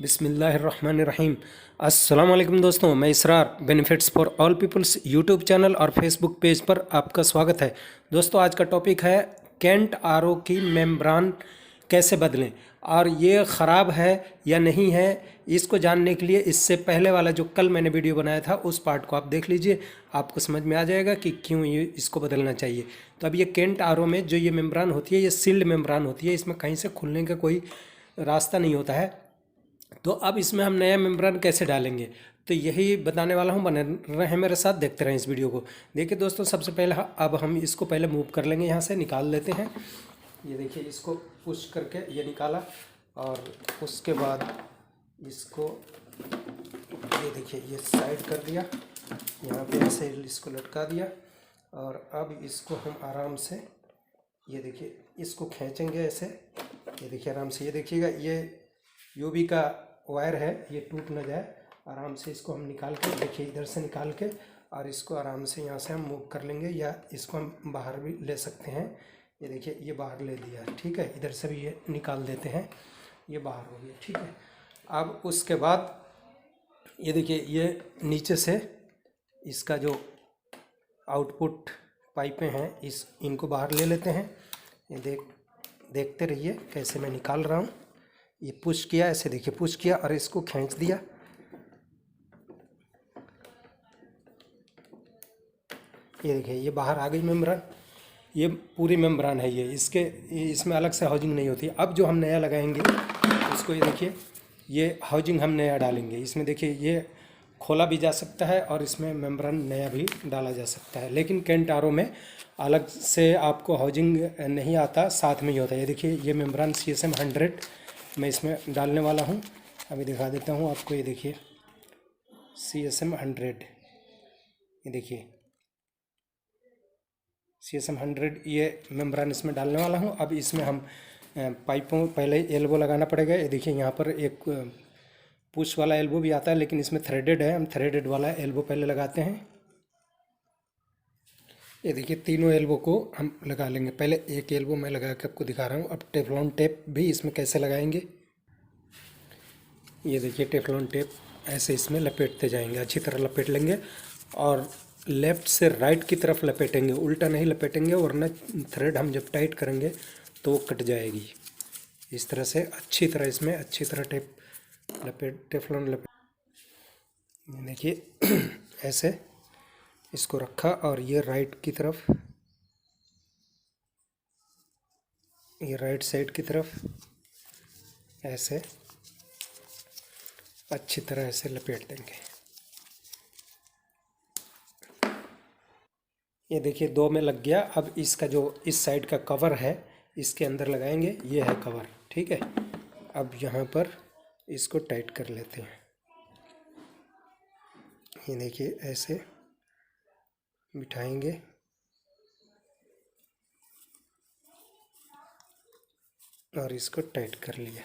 बिस्मिल्लाहिर्रहमानिर्रहीम। अस्सलाम वालेकुम दोस्तों, मैं Israr benefits for all peoples YouTube channel और फेसबुक पेज पर आपका स्वागत है। दोस्तों, आज का टॉपिक है केंट आरओ की मेम्ब्रान कैसे बदलें और ये ख़राब है या नहीं है, इसको जानने के लिए इससे पहले वाला जो कल मैंने वीडियो बनाया था उस पार्ट को आप देख लीजिए, आपको समझ में आ जाएगा कि क्यों ये इसको बदलना चाहिए। तो अब ये केंट आरओ में जो ये मेम्ब्रान होती है, ये सील्ड मेम्ब्रान होती है, इसमें कहीं से खुलने का कोई रास्ता नहीं होता है। तो अब इसमें हम नया मेम्ब्रेन कैसे डालेंगे, तो यही बताने वाला हूँ। बने रहें मेरे साथ, देखते रहें इस वीडियो को। देखिए दोस्तों, सबसे पहले अब हम इसको पहले मूव कर लेंगे, यहाँ से निकाल लेते हैं। ये देखिए, इसको पुश करके ये निकाला और उसके बाद इसको ये देखिए ये साइड कर दिया, यहाँ पे ऐसे इसको लटका दिया और अब इसको हम आराम से ये देखिए इसको खींचेंगे ऐसे। ये देखिए आराम से, ये देखिएगा ये यूवी का वायर है, ये टूट न जाए। आराम से इसको हम निकाल के देखिए इधर से निकाल के और इसको आराम से यहाँ से हम मूव कर लेंगे, या इसको हम बाहर भी ले सकते हैं। ये देखिए ये बाहर ले दिया, ठीक है। इधर से भी ये निकाल देते हैं, ये बाहर हो गया, ठीक है। अब उसके बाद ये देखिए ये नीचे से इसका जो आउटपुट पाइपें हैं इनको बाहर ले लेते हैं। ये देखते रहिए कैसे मैं निकाल रहा हूँ। ये पुश किया, ऐसे देखिए पुश किया और इसको खींच दिया। ये देखिए ये बाहर आ गई मेम्ब्रेन, ये पूरी मेम्ब्रेन है ये, इसमें अलग से हाउजिंग नहीं होती। अब जो हम नया लगाएंगे इसको, ये देखिए ये हाउजिंग हम नया डालेंगे। इसमें देखिए ये खोला भी जा सकता है और इसमें मेम्ब्रेन नया भी डाला जा सकता है, लेकिन केंट आरओ में अलग से आपको हाउजिंग नहीं आता, साथ में ही होता है। ये देखिए ये मेम्ब्रेन CSM 100 मैं इसमें डालने वाला हूँ, अभी दिखा देता हूँ आपको। ये देखिए CSM 100, ये देखिए CSM 100 ये मेम्ब्रेन इसमें डालने वाला हूँ। अब इसमें हम पाइपों पहले एल्बो लगाना पड़ेगा। ये देखिए यहाँ पर एक पुश वाला एल्बो भी आता है, लेकिन इसमें थ्रेडेड है, हम थ्रेडेड वाला एल्बो पहले लगाते हैं। ये देखिए तीनों एल्बो को हम लगा लेंगे। पहले एक एल्बो मैं लगा के आपको दिखा रहा हूँ। अब टेफलॉन टेप भी इसमें कैसे लगाएंगे, ये देखिए टेफलॉन टेप ऐसे इसमें लपेटते जाएंगे, अच्छी तरह लपेट लेंगे और लेफ़्ट से राइट की तरफ लपेटेंगे, उल्टा नहीं लपेटेंगे, वरना थ्रेड हम जब टाइट करेंगे तो वो कट जाएगी। इस तरह से अच्छी तरह इसमें अच्छी तरह टेफलॉन लपेट, देखिए ऐसे इसको रखा और ये राइट की तरफ, ये राइट साइड की तरफ ऐसे अच्छी तरह ऐसे लपेट देंगे। ये देखिए 2 में लग गया। अब इसका जो इस साइड का कवर है इसके अंदर लगाएंगे, ये है कवर, ठीक है। अब यहाँ पर इसको टाइट कर लेते हैं। ये देखिए ऐसे बिठाएंगे और इसको टाइट कर लिया।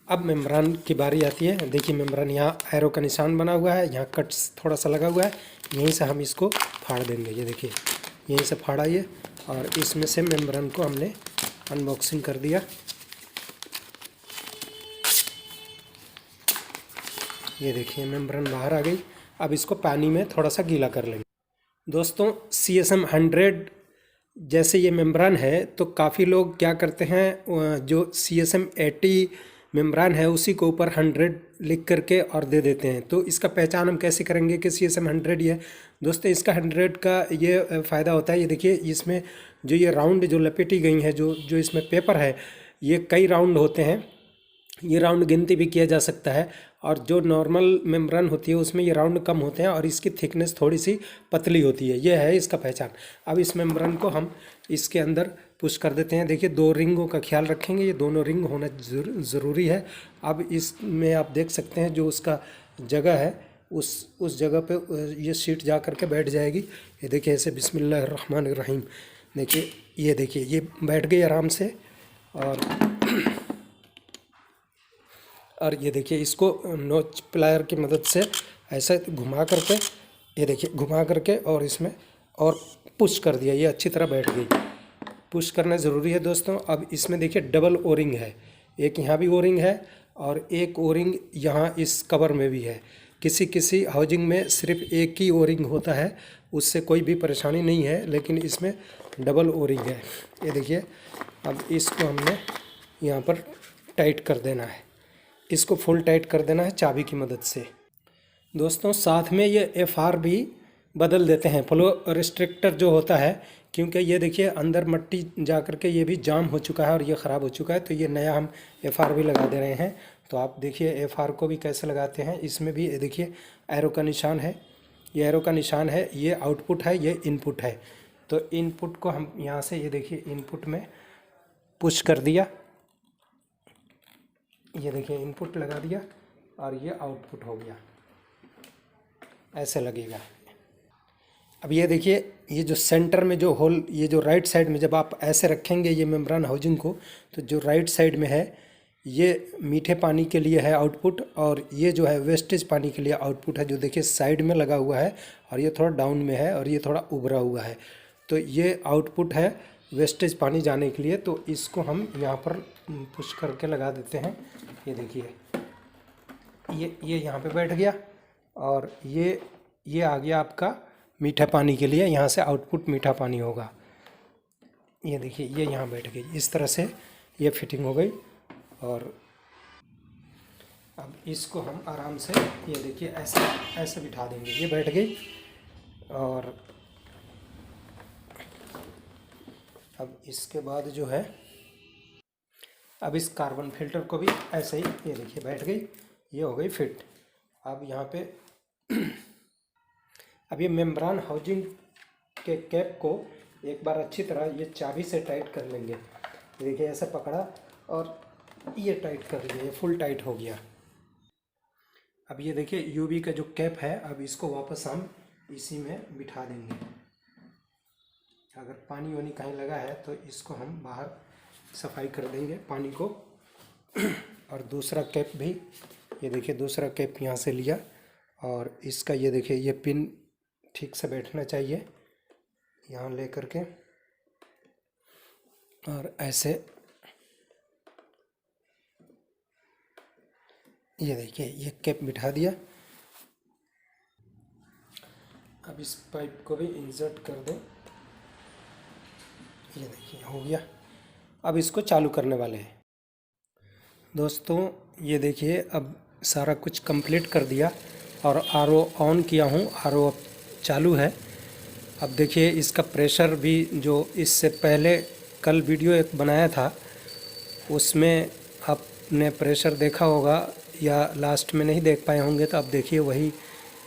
अब मेम्ब्रेन की बारी आती है। देखिए मेम्ब्रेन यहाँ एरो का निशान बना हुआ है, यहाँ कट्स थोड़ा सा लगा हुआ है, यहीं से हम इसको फाड़ देंगे। ये देखिए यहीं से फाड़ा ये, और इसमें से मेम्ब्रेन को हमने अनबॉक्सिंग कर दिया। ये देखिए मेम्ब्रेन बाहर आ गई। अब इसको पानी में थोड़ा सा गीला कर लेंगे। दोस्तों CSM 100 जैसे ये मेम्ब्रेन है, तो काफ़ी लोग क्या करते हैं, जो CSM 80 मेम्ब्रेन है उसी को ऊपर 100 लिख करके और दे देते हैं। तो इसका पहचान हम कैसे करेंगे कि CSM 100 ये है। दोस्तों इसका 100 का ये फ़ायदा होता है, ये देखिए इसमें जो ये राउंड जो लपेटी गई हैं, जो इसमें पेपर है, ये कई राउंड होते हैं, ये राउंड गिनती भी किया जा सकता है। और जो नॉर्मल मेम्ब्रेन होती है उसमें ये राउंड कम होते हैं और इसकी थिकनेस थोड़ी सी पतली होती है, ये है इसका पहचान। अब इस मेम्ब्रेन को हम इसके अंदर पुश कर देते हैं। देखिए 2 रिंगों का ख्याल रखेंगे, ये दोनों रिंग होना ज़रूरी है। अब इसमें आप देख सकते हैं जो उसका जगह है, उस जगह पे ये शीट जा कर के बैठ जाएगी। ये देखिए ऐसे बिस्मिल्लाहिर्रहमानिर्रहीम, देखिए ये देखिए ये बैठ गई आराम से। और ये देखिए इसको नोच प्लायर की मदद से ऐसे घुमा करके, ये देखिए घुमा करके और इसमें और पुश कर दिया, ये अच्छी तरह बैठ गई। पुश करना ज़रूरी है दोस्तों। अब इसमें देखिए डबल ओरिंग है, एक यहाँ भी ओरिंग है और एक ओरिंग यहाँ इस कवर में भी है। किसी किसी हाउजिंग में सिर्फ एक ही ओरिंग होता है, उससे कोई भी परेशानी नहीं है, लेकिन इसमें डबल ओरिंग है। ये देखिए, अब इसको हमने यहाँ पर टाइट कर देना है, इसको फुल टाइट कर देना है चाबी की मदद से। दोस्तों साथ में ये FR भी बदल देते हैं, फ्लो रिस्ट्रिक्टर जो होता है, क्योंकि ये देखिए अंदर मिट्टी जा कर के ये भी जाम हो चुका है और ये ख़राब हो चुका है, तो ये नया हम FR भी लगा दे रहे हैं। तो आप देखिए FR को भी कैसे लगाते हैं। इसमें भी ये देखिए एरो का निशान है, ये एरो का निशान है, ये आउटपुट है, ये इनपुट है। तो इनपुट को हम यहाँ से ये देखिए इनपुट में पुश कर दिया, ये देखिए इनपुट लगा दिया और ये आउटपुट हो गया, ऐसे लगेगा। अब ये देखिए, ये जो सेंटर में जो होल, ये जो राइट साइड में जब आप ऐसे रखेंगे ये मेम्ब्रान हाउजिंग को, तो जो राइट साइड में है ये मीठे पानी के लिए है आउटपुट, और ये जो है वेस्टेज पानी के लिए आउटपुट है, जो देखिए साइड में लगा हुआ है, और ये थोड़ा डाउन में है और ये थोड़ा उभरा हुआ है। तो ये आउटपुट है वेस्टेज पानी जाने के लिए। तो इसको हम यहाँ पर पुश करके लगा देते हैं। ये देखिए ये यहाँ पे बैठ गया, और ये आ गया आपका मीठा पानी के लिए, यहाँ से आउटपुट मीठा पानी होगा। ये देखिए ये यहाँ बैठ गई, इस तरह से ये फिटिंग हो गई। और अब इसको हम आराम से ये देखिए ऐसे बिठा देंगे, ये बैठ गई। और अब इसके बाद जो है, अब इस कार्बन फिल्टर को भी ऐसे ही ये देखिए बैठ गई, ये हो गई फिट। अब यहाँ पे अब ये मेम्ब्रान हाउजिंग के कैप को एक बार अच्छी तरह ये चाबी से टाइट कर लेंगे। देखिए ऐसे पकड़ा और ये टाइट कर लिया, ये फुल टाइट हो गया। अब ये देखिए यूवी का जो कैप है, अब इसको वापस हम इसी में बिठा देंगे। अगर पानी वानी कहीं लगा है तो इसको हम बाहर सफाई कर देंगे पानी को। और दूसरा कैप भी ये देखिए, दूसरा कैप यहाँ से लिया, और इसका ये देखिए ये पिन ठीक से बैठना चाहिए, यहाँ ले करके, और ऐसे ये देखिए ये कैप बिठा दिया। अब इस पाइप को भी इंसर्ट कर दें, ये देखिए हो गया। अब इसको चालू करने वाले हैं। दोस्तों ये देखिए अब सारा कुछ कंप्लीट कर दिया और RO ऑन किया हूँ, RO अब चालू है। अब देखिए इसका प्रेशर भी, जो इससे पहले कल वीडियो एक बनाया था उसमें आपने प्रेशर देखा होगा, या लास्ट में नहीं देख पाए होंगे, तो अब देखिए वही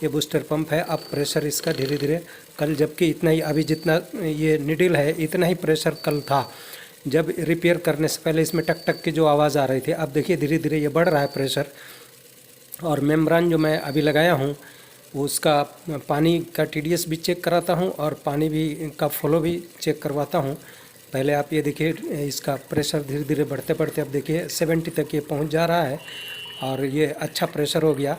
ये बूस्टर पंप है। अब प्रेशर इसका धीरे धीरे, कल जबकि इतना ही, अभी जितना ये निडिल है इतना ही प्रेशर कल था, जब रिपेयर करने से पहले इसमें टक टक की जो आवाज़ आ रही थी। अब देखिए धीरे धीरे ये बढ़ रहा है प्रेशर। और मेम्ब्रान जो मैं अभी लगाया हूँ उसका पानी का TDS भी चेक कराता हूँ, और पानी भी का फ्लो भी चेक करवाता हूँ। पहले आप ये देखिए इसका प्रेशर धीरे धीरे बढ़ते बढ़ते अब देखिए 70 तक ये पहुँच जा रहा है, और ये अच्छा प्रेशर हो गया।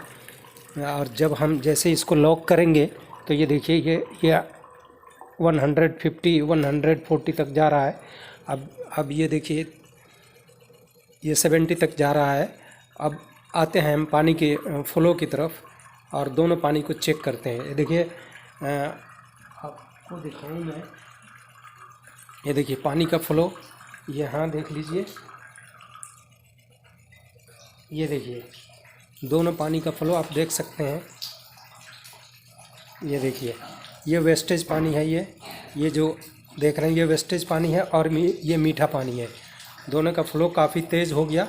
और जब हम जैसे इसको लॉक करेंगे तो ये देखिए ये 150 140 तक जा रहा है। अब ये देखिए ये 70 तक जा रहा है। अब आते हैं हम पानी के फ्लो की तरफ, और दोनों पानी को चेक करते हैं। ये देखिए आपको दिखाऊँ मैं, ये देखिए पानी का फ्लो, यहाँ देख लीजिए, ये देखिए दोनों पानी का फ्लो आप देख सकते हैं। ये देखिए ये वेस्टेज पानी है, ये जो देख रहे हैं ये वेस्टेज पानी है, और ये मीठा पानी है। दोनों का फ्लो काफ़ी तेज़ हो गया।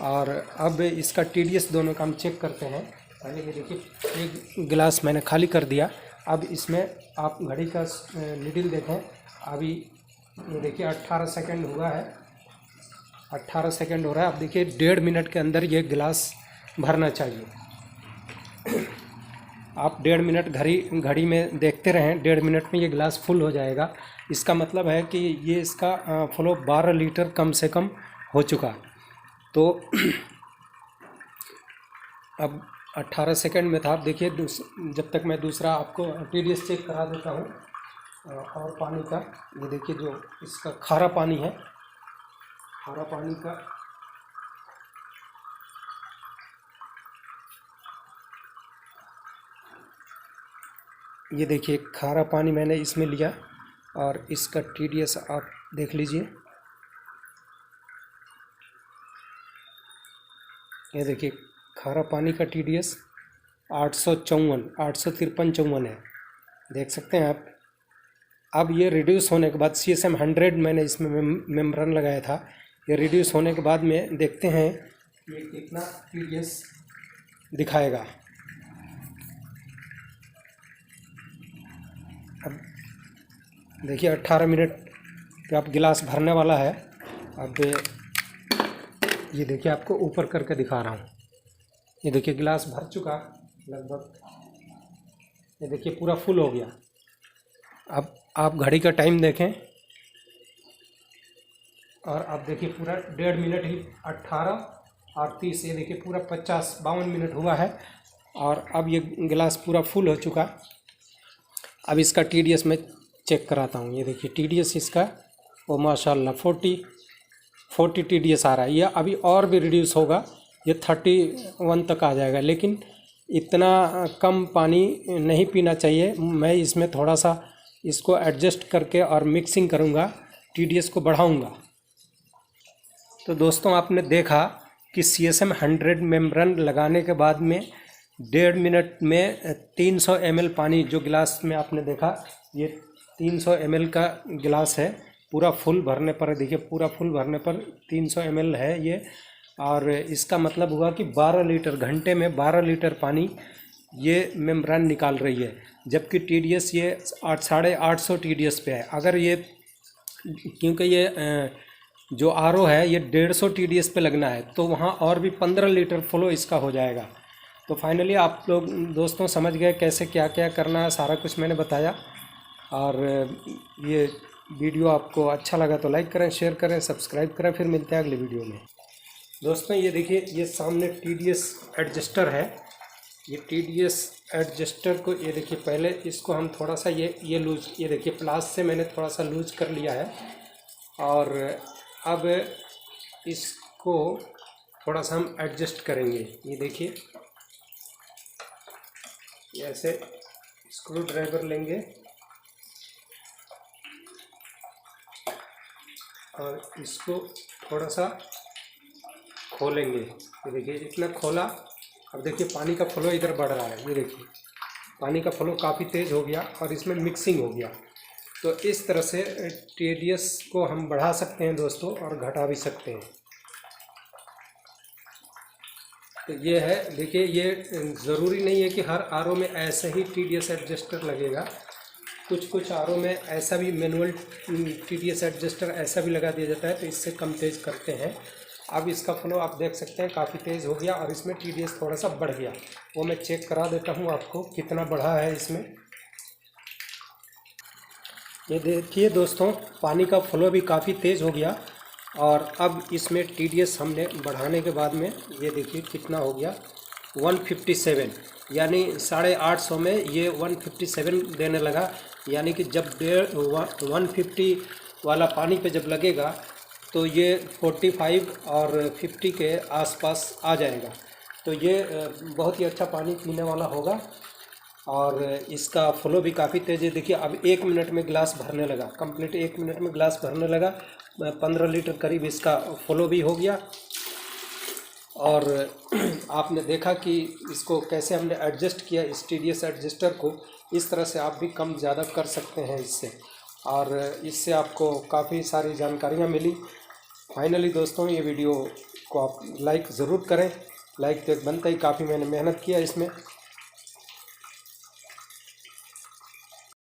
और अब इसका TDS दोनों का हम चेक करते हैं। पहले ये देखिए एक गिलास मैंने खाली कर दिया। अब इसमें आप घड़ी का निडिल देखें, अभी ये देखिए 18 सेकंड हुआ है, 18 सेकंड हो रहा है। अब देखिए 1.5 मिनट के अंदर ये गिलास भरना चाहिए। आप 1.5 मिनट घड़ी में देखते रहें, 1.5 मिनट में ये गिलास फुल हो जाएगा। इसका मतलब है कि ये इसका फ्लो 12 लीटर कम से कम हो चुका। तो अब 18 सेकंड में था। अब देखिए जब तक मैं दूसरा आपको TDS चेक करा देता हूँ, और पानी का ये देखिए जो इसका खारा पानी है, खारा पानी का ये देखिए खारा पानी मैंने इसमें लिया और इसका TDS आप देख लीजिए। ये देखिए खारा पानी का TDS 853 है, देख सकते हैं आप। अब ये रिड्यूस होने के बाद CSM 100 मैंने इसमें मेम्ब्रेन लगाया था, ये रिड्यूस होने के बाद में देखते हैं ये कितना TDS दिखाएगा। अब देखिए 18 मिनट पे आप गिलास भरने वाला है। अब ये देखिए आपको ऊपर करके दिखा रहा हूँ। ये देखिए गिलास भर चुका लगभग, ये देखिए पूरा फुल हो गया। अब आप घड़ी का टाइम देखें और आप देखिए पूरा 1.5 मिनट ही 18 और 30, ये देखिए पूरा 52 मिनट हुआ है और अब ये गिलास पूरा फुल हो चुका। अब इसका TDS मैं चेक कराता हूँ। ये देखिए TDS इसका वो माशाल्लाह 40 TDS आ रहा है। यह अभी और भी रिड्यूस होगा, ये 31 तक आ जाएगा, लेकिन इतना कम पानी नहीं पीना चाहिए। मैं इसमें थोड़ा सा इसको एडजस्ट करके और मिक्सिंग करूँगा, TDS को बढ़ाऊँगा। तो दोस्तों आपने देखा कि CSM 100 मेम्ब्रेन लगाने के बाद में 1.5 मिनट में 300 ml पानी, जो गिलास में आपने देखा ये 300 ml का गिलास है, पूरा फुल भरने पर देखिए पूरा फुल भरने पर 300 ml है ये। और इसका मतलब हुआ कि 12 लीटर घंटे में 12 लीटर पानी ये मेम्ब्रेन निकाल रही है, जबकि TDS ये 850 TDS पे है। अगर ये, क्योंकि ये जो RO है ये 150 TDS पे लगना है, तो वहाँ और भी 15 लीटर फ्लो इसका हो जाएगा। तो फाइनली आप लोग दोस्तों समझ गए कैसे क्या क्या करना है, सारा कुछ मैंने बताया। और ये वीडियो आपको अच्छा लगा तो लाइक करें, शेयर करें, सब्सक्राइब करें। फिर मिलते हैं अगले वीडियो में। दोस्तों ये देखिए ये सामने TDS एडजस्टर है। ये TDS एडजस्टर को ये देखिए पहले इसको हम थोड़ा सा ये लूज, ये देखिए प्लास से मैंने थोड़ा सा लूज कर लिया है और अब इसको थोड़ा सा हम एडजस्ट करेंगे। ये देखिए ऐसे स्क्रू ड्राइवर लेंगे और इसको थोड़ा सा खोलेंगे। ये देखिए इतना खोला। अब देखिए पानी का फ्लो इधर बढ़ रहा है, ये देखिए पानी का फ्लो काफ़ी तेज़ हो गया और इसमें मिक्सिंग हो गया। तो इस तरह से TDS को हम बढ़ा सकते हैं दोस्तों और घटा भी सकते हैं। तो ये है, देखिए ये ज़रूरी नहीं है कि हर RO में ऐसे ही TDS एडजस्टर लगेगा। कुछ RO में ऐसा भी मैनुअल TDS एडजस्टर ऐसा भी लगा दिया जाता है, तो इससे कम तेज़ करते हैं। अब इसका फ्लो आप देख सकते हैं काफ़ी तेज़ हो गया और इसमें TDS थोड़ा सा बढ़ गया। वो मैं चेक करा देता हूँ आपको कितना बढ़ा है इसमें। ये देखिए दोस्तों पानी का फ्लो भी काफ़ी तेज़ हो गया और अब इसमें TDS हमने बढ़ाने के बाद में ये देखिए कितना हो गया 157, यानी 850 में ये 157 देने लगा। यानी कि जब 150 वाला पानी पे जब लगेगा तो ये 45 और 50 के आसपास आ जाएगा। तो ये बहुत ही अच्छा पानी पीने वाला होगा और इसका फ्लो भी काफ़ी तेज़ है। देखिए अब 1 मिनट में गिलास भरने लगा, कंप्लीट 1 मिनट में गिलास भरने लगा। 15 लीटर करीब इसका फ्लो भी हो गया। और आपने देखा कि इसको कैसे हमने एडजस्ट किया, इस TDS एडजस्टर को। इस तरह से आप भी कम ज़्यादा कर सकते हैं इससे, और इससे आपको काफ़ी सारी जानकारियाँ मिली। फाइनली दोस्तों ये वीडियो को आप लाइक ज़रूर करें। लाइक तो एक बनता ही, काफ़ी मैंने मेहनत किया इसमें।